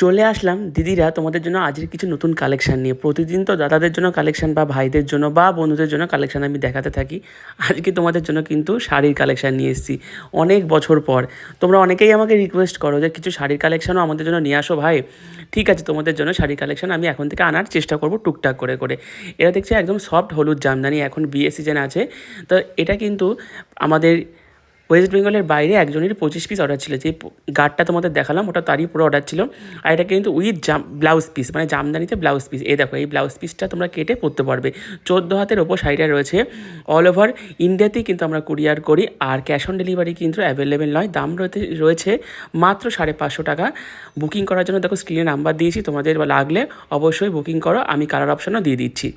চলে আসলাম দিদিরা তোমাদের জন্য আজকের কিছু নতুন কালেকশান নিয়ে। প্রতিদিন তো দাদাদের জন্য কালেকশান বা ভাইদের জন্য বা বন্ধুদের জন্য কালেকশান আমি দেখাতে থাকি। আজকে তোমাদের জন্য কিন্তু শাড়ির কালেকশান নিয়ে এসেছি অনেক বছর পর। তোমরা অনেকেই আমাকে রিকোয়েস্ট করো যে কিছু শাড়ির কালেকশানও আমাদের জন্য নিয়ে আসো ভাই। ঠিক আছে, তোমাদের জন্য শাড়ির কালেকশান আমি এখন থেকে আনার চেষ্টা করব টুকটাক করে করে। এটা দেখছি একদম সফট হলুদ জামদানি, এখন বিয়ে সিজন আছে। তো এটা কিন্তু আমাদের ওয়েস্ট বেঙ্গলের বাইরে একজনের 25 পিস অর্ডার ছিল। যে গার্ডটা তোমাদের দেখালাম ওটা তারই পুরো অর্ডার ছিল। আর এটা কিন্তু উইথ ব্লাউজ পিস, মানে জামদানিতে ব্লাউজ পিস। এই দেখো, এই ব্লাউজ পিসটা তোমরা কেটে পরতে পারবে। 14 হাতের ওপর শাড়িটা রয়েছে। অল ওভার ইন্ডিয়াতেই কিন্তু আমরা কুরিয়ার করি, আর ক্যাশ অন ডেলিভারি কিন্তু অ্যাভেলেবেল নয়। দাম রয়েছে মাত্র 550 টাকা। বুকিং করার জন্য দেখো স্ক্রিনে নাম্বার দিয়েছি, তোমাদের লাগলে অবশ্যই বুকিং করো, আমি কালার অপশানও দিয়ে দিচ্ছি।